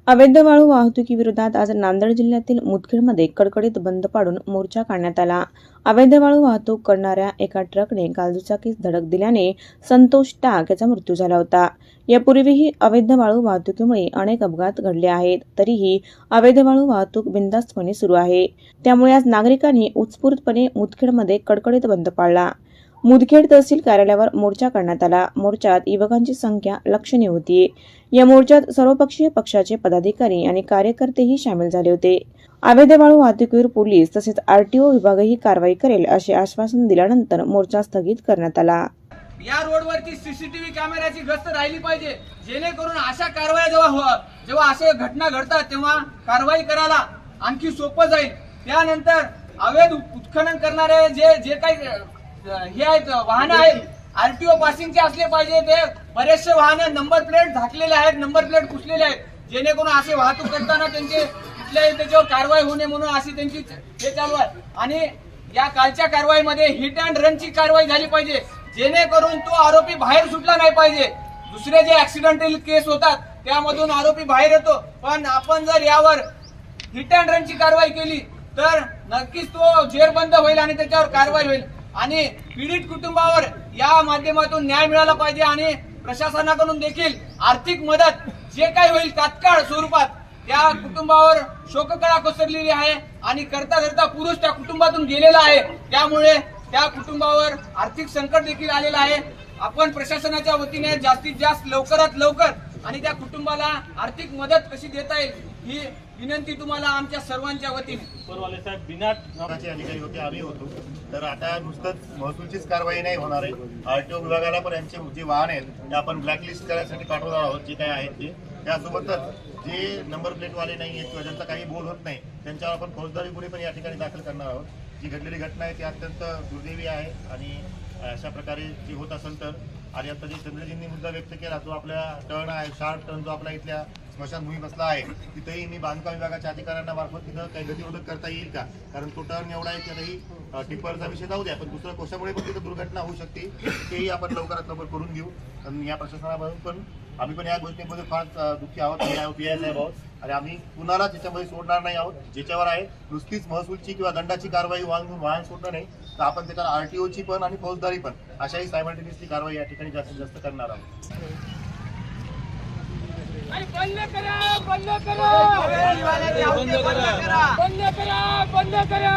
अवैध वाळू वाहतुकीविरोधात आज नांदेड जिल्ह्यातील मुदखेडमध्ये कडकडीत बंद पाडून मोर्चा काढण्यात आला। अवैध वाळू वाहतूक करणाऱ्या एका ट्रकने काल दुचाकीस धडक दिल्याने संतोष टाक याचा मृत्यू झाला होता। यापूर्वीही अवैध वाळू वाहतुकीमुळे अनेक अपघात घडले आहेत, तरीही अवैध वाळू वाहतूक बिनधास्तपणे सुरू आहे। त्यामुळे आज नागरिकांनी उत्स्फूर्तपणे मुदखेडमध्ये कडकडीत बंद पाळला। मुदखेड तहसील कार्यालयावर मोर्चा काढण्यात आला। मोर्चात युवकांची संख्या लक्षणीय होती। या मोर्चात सर्वपक्षीय पक्षाचे पदाधिकारी आणि कार्यकर्तेही सामील झाले होते। अवैध वाळू वाहतुकीवर पोलीस तसेच आरटीओ विभागही कारवाई करेल असे आश्वासन दिल्यानंतर मोर्चा स्थगित करण्यात आला। या रोडवरची सीसीटीव्ही कॅमेऱ्याची गस्त राहिली पाहिजे, जेणेकरून अशा कारवाया जेव्हा अशा घटना घडतात तेव्हा कारवाई करायला आणखी सोपं जाईल। त्यानंतर अवैध उत्खनन करणारे जे काही हे आहेत वाहन आहेत आरटीओ पासिंगचे असले पाहिजे। ते बरेचसे वाहन नंबर प्लेट झाकलेले आहेत, नंबर प्लेट पुसलेले आहेत, जेणेकरून असे वाहतूक करताना त्यांचे कुठल्याही त्याच्यावर कारवाई होणे म्हणून अशी त्यांची हे चालू आहे। आणि या कालच्या कारवाईमध्ये हिट अँड रनची कारवाई झाली पाहिजे, जेणेकरून तो आरोपी बाहेर सुटला नाही पाहिजे। दुसरे जे ऍक्सिडेंटल केस होतात त्यामधून आरोपी बाहेर येतो, पण आपण जर यावर हिट अँड रनची कारवाई केली तर नक्कीच तो जेरबंद होईल आणि त्याच्यावर कारवाई होईल आणि पीडित कुटुंबावर या माध्यमातून न्याय मिळाला पाहिजे आणि प्रशासनाकडून देखील आर्थिक मदत जे काही होईल तात्काळ स्वरूपात त्या कुटुंबावर शोककळा कोसळलेली आहे आणि करता करता पुरुष त्या कुटुंबातून गेलेला आहे। त्यामुळे त्या कुटुंबावर आर्थिक संकट देखील आलेलं आहे। आपण प्रशासनाच्या वतीने जास्तीत जास्त लवकरात लवकर आणि त्या कुटुंबाला आर्थिक मदत कशी देता येईल ही विनंती तुम्हाला आमच्या सर्वांच्या वतीने। परवाले साहेब बिना अधिकारी होते, आम्ही होतो, तर आता नुसतंच महसूलचीच कारवाई नाही होणार आहे। आरटीओ विभागाला पण यांचे जे वाहन आहेत ते आपण ब्लॅकलिस्ट करण्यासाठी पाठवणार आहोत, जे काही आहेत ते। त्यासोबतच जे नंबर प्लेटवाले नाही आहेत किंवा ज्यांचा काही बोल होत नाही त्यांच्यावर आपण फौजदारी गुन्हे पण या ठिकाणी दाखल करणार आहोत। जी घडलेली घटना आहे ती अत्यंत दुर्दैवी आहे आणि अशा प्रकारे जी होत असेल तर आणि आता जे चंद्रजींनी मुद्दा व्यक्त केला तो आपल्या टर्न आहे, शार्प टर्न जो आपला इथल्या स्मशानभूमी बसला आहे, तिथेही मी बांधकाम विभागाच्या अधिकाऱ्यांना मार्फत तिथं काही गतिरोधक करता येईल का, कारण तो टर्न एवढा आहे की टिप्परचा विषय जाऊ द्या, पण दुसऱ्या कोशामुळे पण तिथं दुर्घटना होऊ शकते, तेही आपण लवकरात लवकर करून घेऊ। आणि या प्रशासनामधून पण आम्ही पण या गोष्टींमध्ये फार दुःखी आहोत आणि पी आय साहेब आहोत आणि आम्ही कुणाला त्याच्यामध्ये सोडणार नाही आहोत। ज्याच्यावर आहे नुसतीच महसूलची किंवा दंडाची कारवाई वाहन सोडणं नाही, तर आपण त्याच्यावर आरटीओची पण आणि फौजदारी पण अशाही सायमल्टेनियसली कारवाई या ठिकाणी जास्तीत जास्त करणार आहोत। बंद करा, बंद करा, बंद करा, बंद करा, बंद करा।